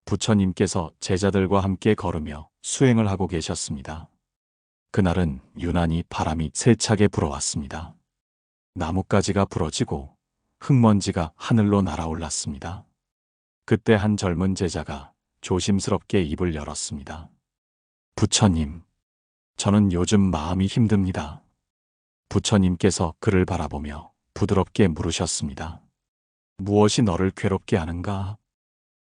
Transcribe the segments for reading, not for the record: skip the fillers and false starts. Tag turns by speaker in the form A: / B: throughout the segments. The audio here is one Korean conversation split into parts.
A: 부처님께서 제자들과 함께 걸으며 수행을 하고 계셨습니다. 그날은 유난히 바람이 세차게 불어왔습니다. 나뭇가지가 부러지고 흙먼지가 하늘로 날아올랐습니다. 그때 한 젊은 제자가 조심스럽게 입을 열었습니다. 부처님, 저는 요즘 마음이 힘듭니다. 부처님께서 그를 바라보며 부드럽게 물으셨습니다. 무엇이 너를 괴롭게 하는가?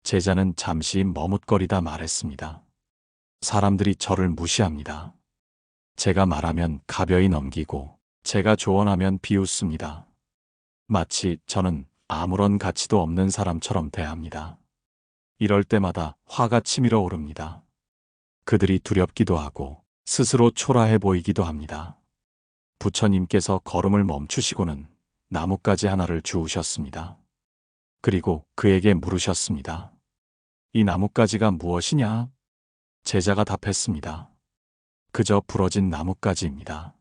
A: 제자는 잠시 머뭇거리다 말했습니다. 사람들이 저를 무시합니다. 제가 말하면 가벼이 넘기고 제가 조언하면 비웃습니다. 마치 저는 아무런 가치도 없는 사람처럼 대합니다. 이럴 때마다 화가 치밀어 오릅니다. 그들이 두렵기도 하고 스스로 초라해 보이기도 합니다. 부처님께서 걸음을 멈추시고는 나뭇가지 하나를 주우셨습니다. 그리고 그에게 물으셨습니다. 이 나뭇가지가 무엇이냐? 제자가 답했습니다. 그저 부러진 나뭇가지입니다.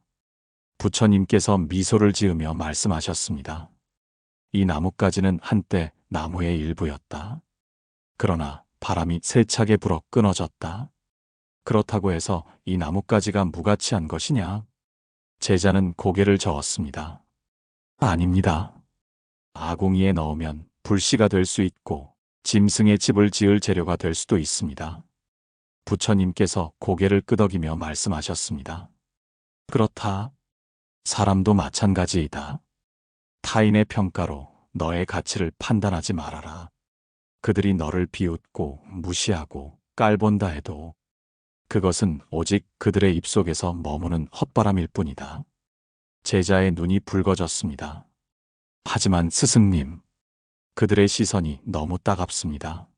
A: 부처님께서 미소를 지으며 말씀하셨습니다. 이 나뭇가지는 한때 나무의 일부였다. 그러나 바람이 세차게 불어 끊어졌다. 그렇다고 해서 이 나뭇가지가 무가치한 것이냐? 제자는 고개를 저었습니다. 아닙니다. 아궁이에 넣으면 불씨가 될 수 있고 짐승의 집을 지을 재료가 될 수도 있습니다. 부처님께서 고개를 끄덕이며 말씀하셨습니다. 그렇다. 사람도 마찬가지이다. 타인의 평가로 너의 가치를 판단하지 말아라. 그들이 너를 비웃고 무시하고 깔본다 해도 그것은 오직 그들의 입속에서 머무는 헛바람일 뿐이다. 제자의 눈이 붉어졌습니다. 하지만 스승님, 그들의 시선이 너무 따갑습니다.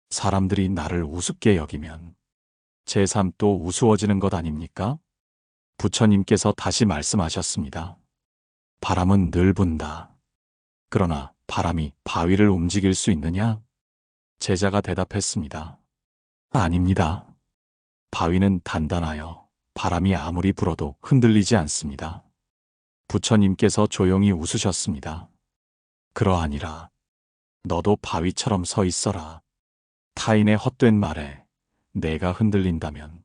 A: 사람들이 나를 우습게 여기면 제 삶도 우스워지는 것 아닙니까? 부처님께서 다시 말씀하셨습니다. 바람은 늘 분다. 그러나 바람이 바위를 움직일 수 있느냐? 제자가 대답했습니다. 아닙니다. 바위는 단단하여 바람이 아무리 불어도 흔들리지 않습니다. 부처님께서 조용히 웃으셨습니다. 그러하니라. 너도 바위처럼 서 있어라. 타인의 헛된 말에 내가 흔들린다면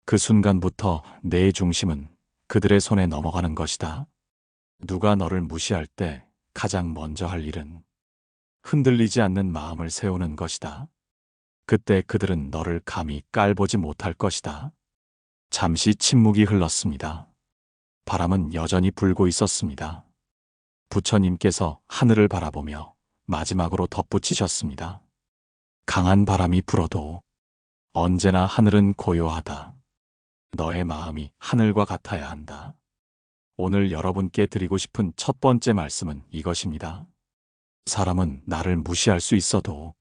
A: 그 순간부터 내 중심은 그들의 손에 넘어가는 것이다. 누가 너를 무시할 때 가장 먼저 할 일은 흔들리지 않는 마음을 세우는 것이다. 그때 그들은 너를 감히 깔보지 못할 것이다. 잠시 침묵이 흘렀습니다. 바람은 여전히 불고 있었습니다. 부처님께서 하늘을 바라보며 마지막으로 덧붙이셨습니다. 강한 바람이 불어도 언제나 하늘은 고요하다. 너의 마음이 하늘과 같아야 한다. 오늘 여러분께 드리고 싶은 첫 번째 말씀은 이것입니다. 사람은 나를 무시할 수 있어도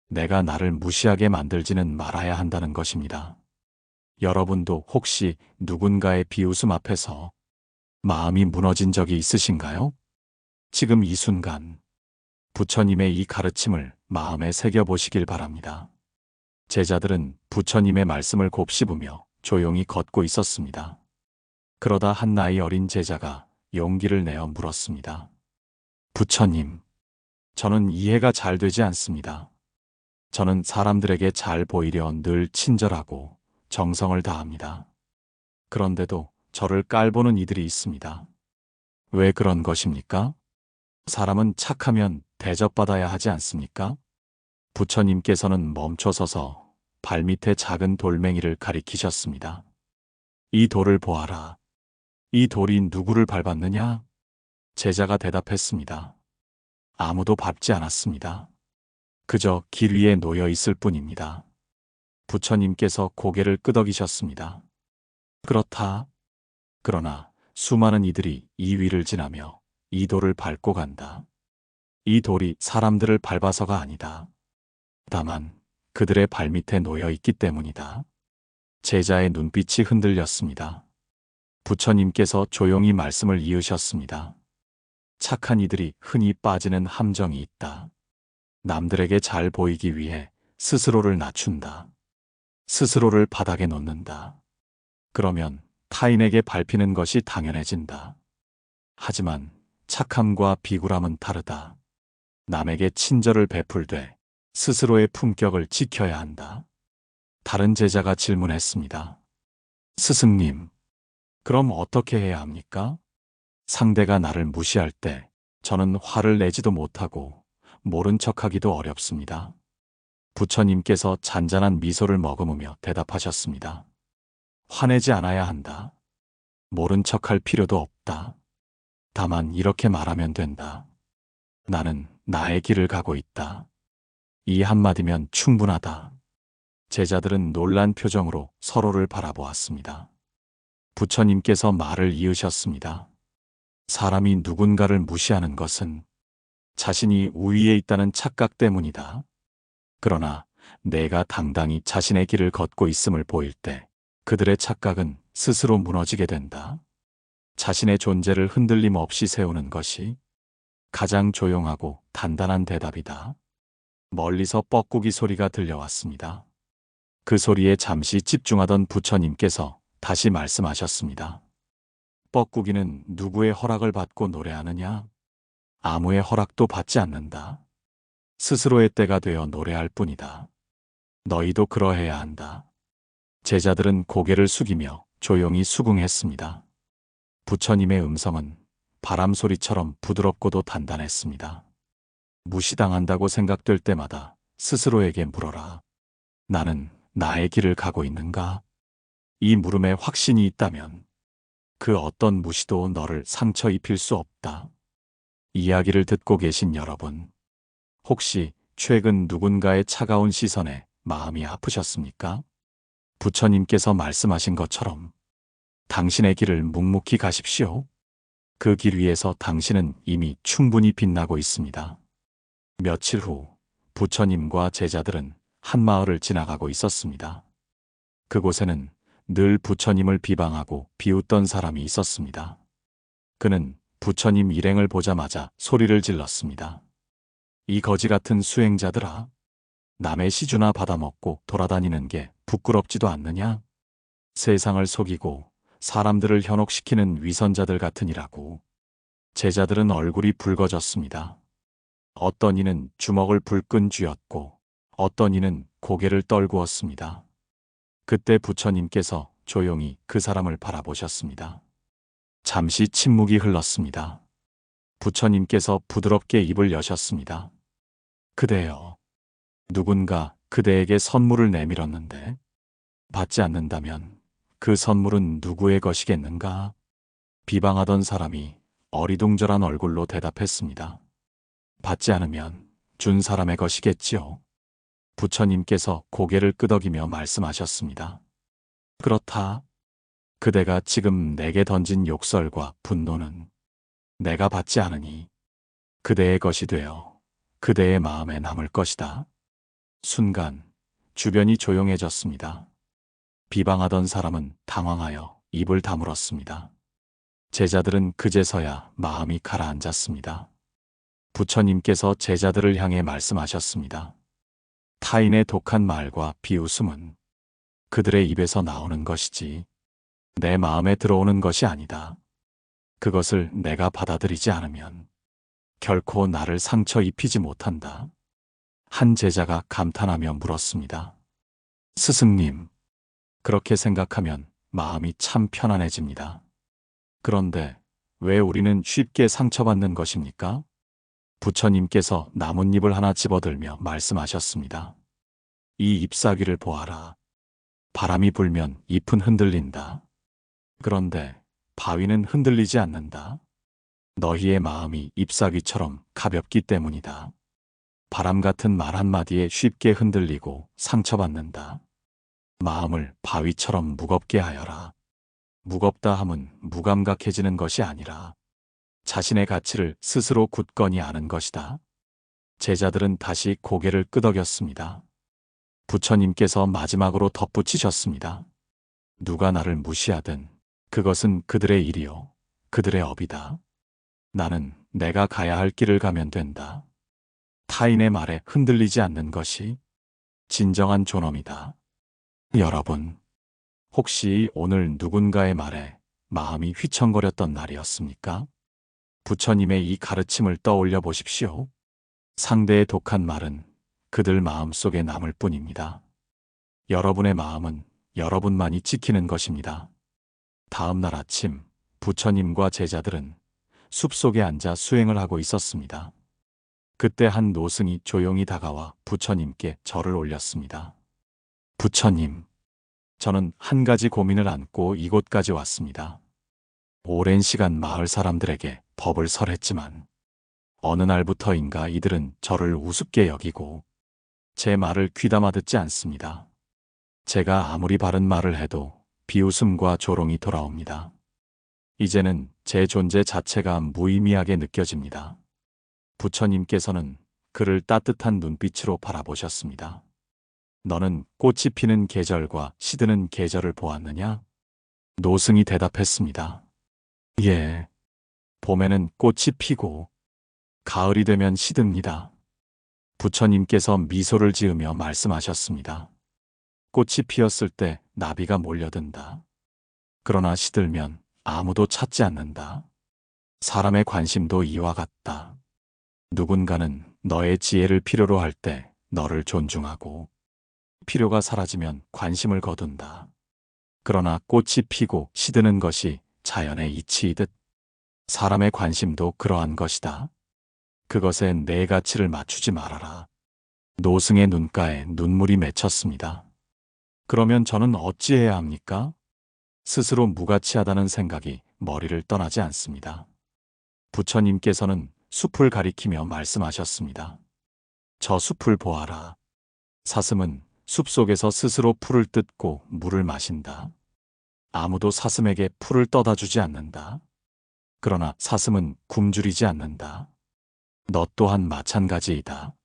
A: 내가 나를 무시하게 만들지는 말아야 한다는 것입니다. 여러분도 혹시 누군가의 비웃음 앞에서 마음이 무너진 적이 있으신가요? 지금 이 순간 부처님의 이 가르침을 마음에 새겨보시길 바랍니다. 제자들은 부처님의 말씀을 곱씹으며 조용히 걷고 있었습니다. 그러다 한 나이 어린 제자가 용기를 내어 물었습니다. 부처님, 저는 이해가 잘 되지 않습니다. 저는 사람들에게 잘 보이려 늘 친절하고 정성을 다합니다. 그런데도 저를 깔보는 이들이 있습니다. 왜 그런 것입니까? 사람은 착하면 대접받아야 하지 않습니까? 부처님께서는 멈춰서서 발밑에 작은 돌멩이를 가리키셨습니다. 이 돌을 보아라. 이 돌이 누구를 밟았느냐? 제자가 대답했습니다. 아무도 밟지 않았습니다. 그저 길 위에 놓여 있을 뿐입니다. 부처님께서 고개를 끄덕이셨습니다. 그렇다. 그러나 수많은 이들이 이 위를 지나며 이 돌을 밟고 간다. 이 돌이 사람들을 밟아서가 아니다. 다만 그들의 발밑에 놓여 있기 때문이다. 제자의 눈빛이 흔들렸습니다. 부처님께서 조용히 말씀을 이으셨습니다. 착한 이들이 흔히 빠지는 함정이 있다. 남들에게 잘 보이기 위해 스스로를 낮춘다. 스스로를 바닥에 놓는다. 그러면 타인에게 밟히는 것이 당연해진다. 하지만 착함과 비굴함은 다르다. 남에게 친절을 베풀되 스스로의 품격을 지켜야 한다. 다른 제자가 질문했습니다. 스승님, 그럼 어떻게 해야 합니까? 상대가 나를 무시할 때 저는 화를 내지도 못하고 모른 척하기도 어렵습니다. 부처님께서 잔잔한 미소를 머금으며 대답하셨습니다. 화내지 않아야 한다. 모른 척할 필요도 없다. 다만 이렇게 말하면 된다. 나는 나의 길을 가고 있다. 이 한마디면 충분하다. 제자들은 놀란 표정으로 서로를 바라보았습니다. 부처님께서 말을 이으셨습니다. 사람이 누군가를 무시하는 것은 자신이 우위에 있다는 착각 때문이다. 그러나 내가 당당히 자신의 길을 걷고 있음을 보일 때 그들의 착각은 스스로 무너지게 된다. 자신의 존재를 흔들림 없이 세우는 것이 가장 조용하고 단단한 대답이다. 멀리서 뻐꾸기 소리가 들려왔습니다. 그 소리에 잠시 집중하던 부처님께서 다시 말씀하셨습니다. 뻐꾸기는 누구의 허락을 받고 노래하느냐? 아무의 허락도 받지 않는다. 스스로의 때가 되어 노래할 뿐이다. 너희도 그러해야 한다. 제자들은 고개를 숙이며 조용히 수긍했습니다. 부처님의 음성은 바람 소리처럼 부드럽고도 단단했습니다. 무시당한다고 생각될 때마다 스스로에게 물어라. 나는 나의 길을 가고 있는가? 이 물음에 확신이 있다면 그 어떤 무시도 너를 상처 입힐 수 없다. 이야기를 듣고 계신 여러분, 혹시 최근 누군가의 차가운 시선에 마음이 아프셨습니까? 부처님께서 말씀하신 것처럼 당신의 길을 묵묵히 가십시오. 그 길 위에서 당신은 이미 충분히 빛나고 있습니다. 며칠 후 부처님과 제자들은 한 마을을 지나가고 있었습니다. 그곳에는 늘 부처님을 비방하고 비웃던 사람이 있었습니다. 그는 부처님 일행을 보자마자 소리를 질렀습니다. 이 거지 같은 수행자들아, 남의 시주나 받아먹고 돌아다니는 게 부끄럽지도 않느냐? 세상을 속이고 사람들을 현혹시키는 위선자들 같으니라고. 제자들은 얼굴이 붉어졌습니다. 어떤 이는 주먹을 불끈 쥐었고 어떤 이는 고개를 떨구었습니다. 그때 부처님께서 조용히 그 사람을 바라보셨습니다. 잠시 침묵이 흘렀습니다. 부처님께서 부드럽게 입을 여셨습니다. 그대여, 누군가 그대에게 선물을 내밀었는데 받지 않는다면 그 선물은 누구의 것이겠는가? 비방하던 사람이 어리둥절한 얼굴로 대답했습니다. 받지 않으면 준 사람의 것이겠지요. 부처님께서 고개를 끄덕이며 말씀하셨습니다. 그렇다. 그대가 지금 내게 던진 욕설과 분노는 내가 받지 않으니 그대의 것이 되어 그대의 마음에 남을 것이다. 순간 주변이 조용해졌습니다. 비방하던 사람은 당황하여 입을 다물었습니다. 제자들은 그제서야 마음이 가라앉았습니다. 부처님께서 제자들을 향해 말씀하셨습니다. 타인의 독한 말과 비웃음은 그들의 입에서 나오는 것이지 내 마음에 들어오는 것이 아니다. 그것을 내가 받아들이지 않으면 결코 나를 상처 입히지 못한다. 한 제자가 감탄하며 물었습니다. 스승님, 그렇게 생각하면 마음이 참 편안해집니다. 그런데 왜 우리는 쉽게 상처받는 것입니까? 부처님께서 나뭇잎을 하나 집어들며 말씀하셨습니다. 이 잎사귀를 보아라. 바람이 불면 잎은 흔들린다. 그런데 바위는 흔들리지 않는다. 너희의 마음이 잎사귀처럼 가볍기 때문이다. 바람 같은 말 한마디에 쉽게 흔들리고 상처받는다. 마음을 바위처럼 무겁게 하여라. 무겁다 함은 무감각해지는 것이 아니라 자신의 가치를 스스로 굳건히 아는 것이다. 제자들은 다시 고개를 끄덕였습니다. 부처님께서 마지막으로 덧붙이셨습니다. 누가 나를 무시하든 그것은 그들의 일이요, 그들의 업이다. 나는 내가 가야 할 길을 가면 된다. 타인의 말에 흔들리지 않는 것이 진정한 존엄이다. 여러분, 혹시 오늘 누군가의 말에 마음이 휘청거렸던 날이었습니까? 부처님의 이 가르침을 떠올려 보십시오. 상대의 독한 말은 그들 마음속에 남을 뿐입니다. 여러분의 마음은 여러분만이 지키는 것입니다. 다음 날 아침, 부처님과 제자들은 숲속에 앉아 수행을 하고 있었습니다. 그때 한 노승이 조용히 다가와 부처님께 절을 올렸습니다. 부처님, 저는 한 가지 고민을 안고 이곳까지 왔습니다. 오랜 시간 마을 사람들에게 법을 설했지만 어느 날부터인가 이들은 저를 우습게 여기고 제 말을 귀담아 듣지 않습니다. 제가 아무리 바른 말을 해도 비웃음과 조롱이 돌아옵니다. 이제는 제 존재 자체가 무의미하게 느껴집니다. 부처님께서는 그를 따뜻한 눈빛으로 바라보셨습니다. 너는 꽃이 피는 계절과 시드는 계절을 보았느냐? 노승이 대답했습니다. 예. 봄에는 꽃이 피고 가을이 되면 시듭니다. 부처님께서 미소를 지으며 말씀하셨습니다. 꽃이 피었을 때 나비가 몰려든다. 그러나 시들면 아무도 찾지 않는다. 사람의 관심도 이와 같다. 누군가는 너의 지혜를 필요로 할 때 너를 존중하고 필요가 사라지면 관심을 거둔다. 그러나 꽃이 피고 시드는 것이 자연의 이치이듯 사람의 관심도 그러한 것이다. 그것에 내 가치를 맞추지 말아라. 노승의 눈가에 눈물이 맺혔습니다. 그러면 저는 어찌해야 합니까? 스스로 무가치하다는 생각이 머리를 떠나지 않습니다. 부처님께서는 숲을 가리키며 말씀하셨습니다. 저 숲을 보아라. 사슴은 숲속에서 스스로 풀을 뜯고 물을 마신다. 아무도 사슴에게 풀을 떠다 주지 않는다. 그러나 사슴은 굶주리지 않는다. 너 또한 마찬가지이다.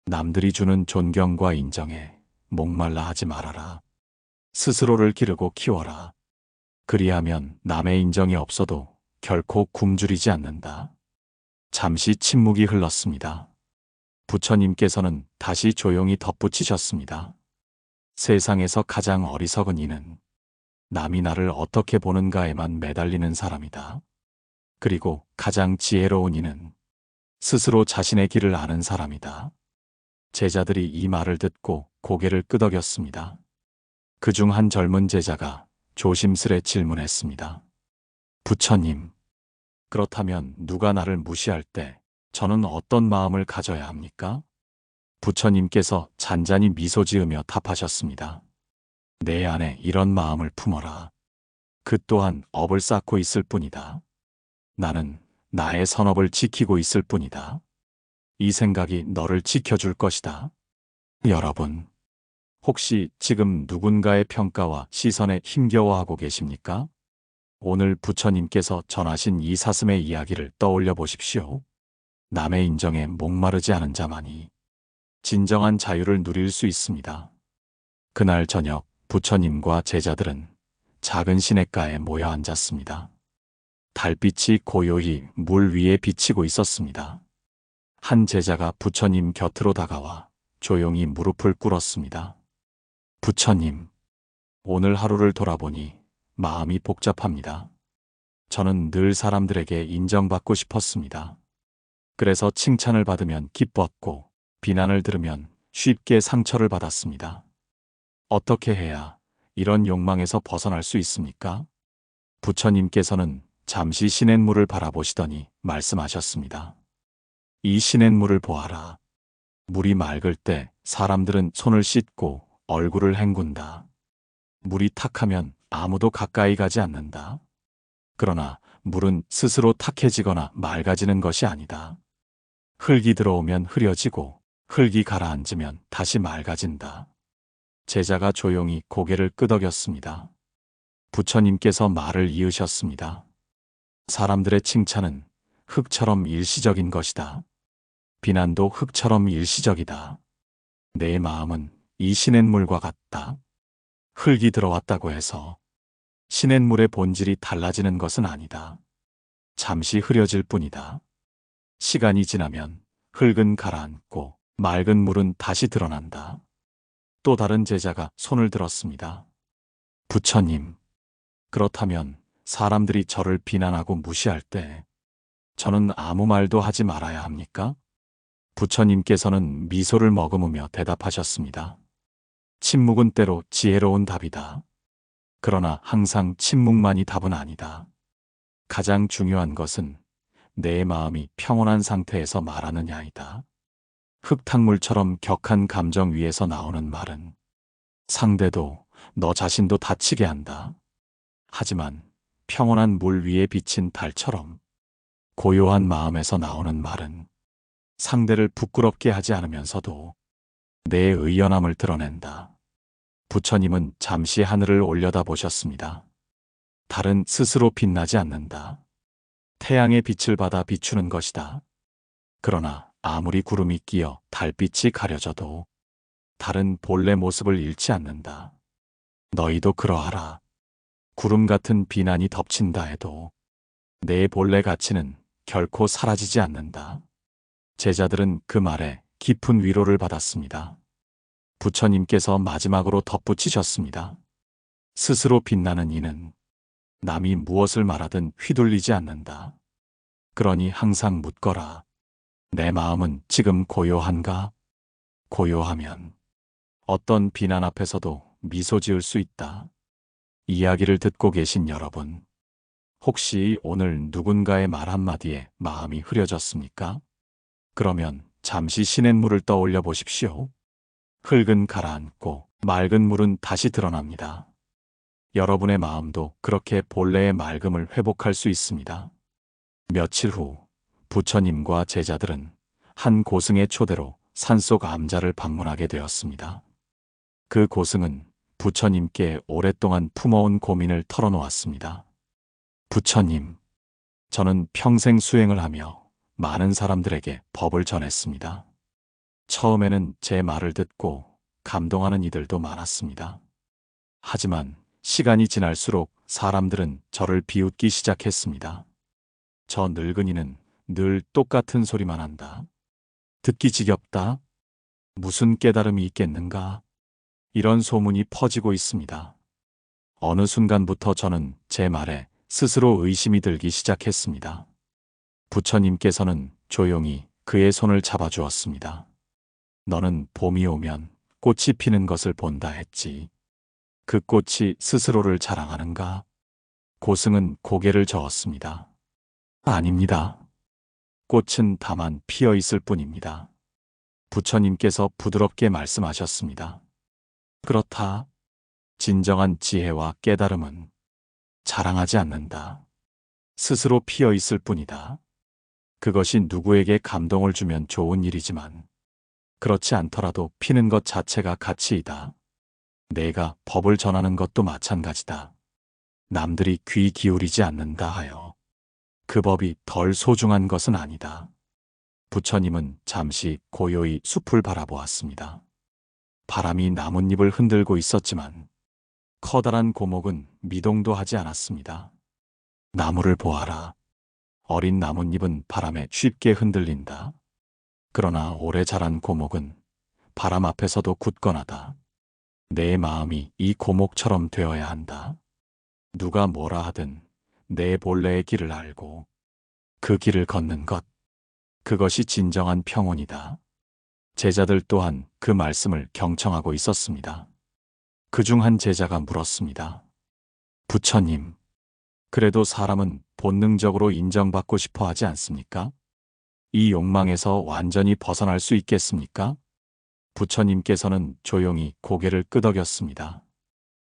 A: 남들이 주는 존경과 인정에 목말라 하지 말아라. 스스로를 기르고 키워라. 그리하면 남의 인정이 없어도 결코 굶주리지 않는다. 잠시 침묵이 흘렀습니다. 부처님께서는 다시 조용히 덧붙이셨습니다. 세상에서 가장 어리석은 이는 남이 나를 어떻게 보는가에만 매달리는 사람이다. 그리고 가장 지혜로운 이는 스스로 자신의 길을 아는 사람이다. 제자들이 이 말을 듣고 고개를 끄덕였습니다. 그중 한 젊은 제자가 조심스레 질문했습니다. 부처님, 그렇다면 누가 나를 무시할 때 저는 어떤 마음을 가져야 합니까? 부처님께서 잔잔히 미소 지으며 답하셨습니다. 내 안에 이런 마음을 품어라. 그 또한 업을 쌓고 있을 뿐이다. 나는 나의 선업을 지키고 있을 뿐이다. 이 생각이 너를 지켜줄 것이다. 여러분, 혹시 지금 누군가의 평가와 시선에 힘겨워하고 계십니까? 오늘 부처님께서 전하신 이 사슴의 이야기를 떠올려 보십시오. 남의 인정에 목마르지 않은 자만이 진정한 자유를 누릴 수 있습니다. 그날 저녁 부처님과 제자들은 작은 시냇가에 모여 앉았습니다. 달빛이 고요히 물 위에 비치고 있었습니다. 한 제자가 부처님 곁으로 다가와 조용히 무릎을 꿇었습니다. 부처님, 오늘 하루를 돌아보니 마음이 복잡합니다. 저는 늘 사람들에게 인정받고 싶었습니다. 그래서 칭찬을 받으면 기뻤고 비난을 들으면 쉽게 상처를 받았습니다. 어떻게 해야 이런 욕망에서 벗어날 수 있습니까? 부처님께서는 잠시 시냇물을 바라보시더니 말씀하셨습니다. 이 시냇물을 보아라. 물이 맑을 때 사람들은 손을 씻고 얼굴을 헹군다. 물이 탁하면 아무도 가까이 가지 않는다. 그러나 물은 스스로 탁해지거나 맑아지는 것이 아니다. 흙이 들어오면 흐려지고 흙이 가라앉으면 다시 맑아진다. 제자가 조용히 고개를 끄덕였습니다. 부처님께서 말을 이으셨습니다. 사람들의 칭찬은 흙처럼 일시적인 것이다. 비난도 흙처럼 일시적이다. 내 마음은 이 시냇물과 같다. 흙이 들어왔다고 해서 시냇물의 본질이 달라지는 것은 아니다. 잠시 흐려질 뿐이다. 시간이 지나면 흙은 가라앉고 맑은 물은 다시 드러난다. 또 다른 제자가 손을 들었습니다. 부처님, 그렇다면 사람들이 저를 비난하고 무시할 때 저는 아무 말도 하지 말아야 합니까? 부처님께서는 미소를 머금으며 대답하셨습니다. 침묵은 때로 지혜로운 답이다. 그러나 항상 침묵만이 답은 아니다. 가장 중요한 것은 내 마음이 평온한 상태에서 말하느냐이다. 흙탕물처럼 격한 감정 위에서 나오는 말은 상대도 너 자신도 다치게 한다. 하지만 평온한 물 위에 비친 달처럼 고요한 마음에서 나오는 말은 상대를 부끄럽게 하지 않으면서도 내 의연함을 드러낸다. 부처님은 잠시 하늘을 올려다 보셨습니다. 달은 스스로 빛나지 않는다. 태양의 빛을 받아 비추는 것이다. 그러나 아무리 구름이 끼어 달빛이 가려져도 달은 본래 모습을 잃지 않는다. 너희도 그러하라. 구름 같은 비난이 덮친다 해도 내 본래 가치는 결코 사라지지 않는다. 제자들은 그 말에 깊은 위로를 받았습니다. 부처님께서 마지막으로 덧붙이셨습니다. 스스로 빛나는 이는 남이 무엇을 말하든 휘둘리지 않는다. 그러니 항상 묻거라. 내 마음은 지금 고요한가? 고요하면 어떤 비난 앞에서도 미소 지을 수 있다. 이야기를 듣고 계신 여러분, 혹시 오늘 누군가의 말 한마디에 마음이 흐려졌습니까? 그러면 잠시 시냇물을 떠올려 보십시오. 흙은 가라앉고 맑은 물은 다시 드러납니다. 여러분의 마음도 그렇게 본래의 맑음을 회복할 수 있습니다. 며칠 후 부처님과 제자들은 한 고승의 초대로 산속 암자를 방문하게 되었습니다. 그 고승은 부처님께 오랫동안 품어온 고민을 털어놓았습니다. 부처님, 저는 평생 수행을 하며 많은 사람들에게 법을 전했습니다. 처음에는 제 말을 듣고 감동하는 이들도 많았습니다. 하지만 시간이 지날수록 사람들은 저를 비웃기 시작했습니다. 저 늙은이는 늘 똑같은 소리만 한다. 듣기 지겹다. 무슨 깨달음이 있겠는가? 이런 소문이 퍼지고 있습니다. 어느 순간부터 저는 제 말에 스스로 의심이 들기 시작했습니다. 부처님께서는 조용히 그의 손을 잡아주었습니다. 너는 봄이 오면 꽃이 피는 것을 본다 했지. 그 꽃이 스스로를 자랑하는가? 고승은 고개를 저었습니다. 아닙니다. 꽃은 다만 피어 있을 뿐입니다. 부처님께서 부드럽게 말씀하셨습니다. 그렇다. 진정한 지혜와 깨달음은 자랑하지 않는다. 스스로 피어 있을 뿐이다. 그것이 누구에게 감동을 주면 좋은 일이지만 그렇지 않더라도 피는 것 자체가 가치이다. 내가 법을 전하는 것도 마찬가지다. 남들이 귀 기울이지 않는다 하여 그 법이 덜 소중한 것은 아니다. 부처님은 잠시 고요히 숲을 바라보았습니다. 바람이 나뭇잎을 흔들고 있었지만 커다란 고목은 미동도 하지 않았습니다. 나무를 보아라. 어린 나뭇잎은 바람에 쉽게 흔들린다. 그러나 오래 자란 고목은 바람 앞에서도 굳건하다. 내 마음이 이 고목처럼 되어야 한다. 누가 뭐라 하든 내 본래의 길을 알고 그 길을 걷는 것, 그것이 진정한 평온이다. 제자들 또한 그 말씀을 경청하고 있었습니다. 그중 한 제자가 물었습니다. 부처님, 그래도 사람은 본능적으로 인정받고 싶어 하지 않습니까? 이 욕망에서 완전히 벗어날 수 있겠습니까? 부처님께서는 조용히 고개를 끄덕였습니다.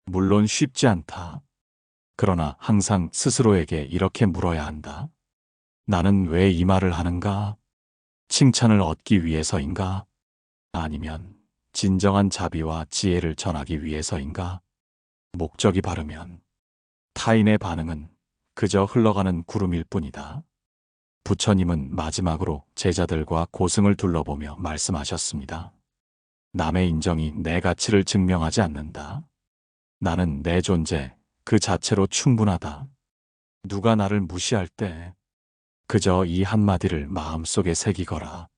A: 물론 쉽지 않다. 그러나 항상 스스로에게 이렇게 물어야 한다. 나는 왜 이 말을 하는가? 칭찬을 얻기 위해서인가? 아니면 진정한 자비와 지혜를 전하기 위해서인가? 목적이 바르면 타인의 반응은 그저 흘러가는 구름일 뿐이다. 부처님은 마지막으로 제자들과 고승을 둘러보며 말씀하셨습니다. 남의 인정이 내 가치를 증명하지 않는다. 나는 내 존재 그 자체로 충분하다. 누가 나를 무시할 때 그저 이 한마디를 마음속에 새기거라.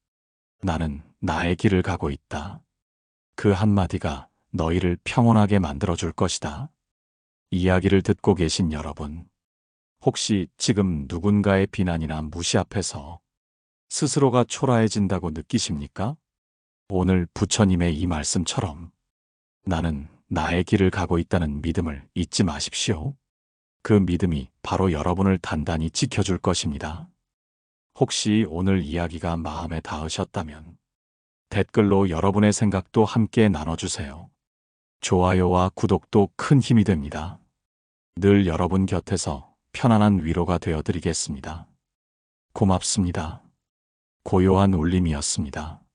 A: 나는 나의 길을 가고 있다. 그 한마디가 너희를 평온하게 만들어줄 것이다. 이야기를 듣고 계신 여러분, 혹시 지금 누군가의 비난이나 무시 앞에서 스스로가 초라해진다고 느끼십니까? 오늘 부처님의 이 말씀처럼 나는 나의 길을 가고 있다는 믿음을 잊지 마십시오. 그 믿음이 바로 여러분을 단단히 지켜줄 것입니다. 혹시 오늘 이야기가 마음에 닿으셨다면 댓글로 여러분의 생각도 함께 나눠주세요. 좋아요와 구독도 큰 힘이 됩니다. 늘 여러분 곁에서 편안한 위로가 되어드리겠습니다. 고맙습니다. 고요한 울림이었습니다.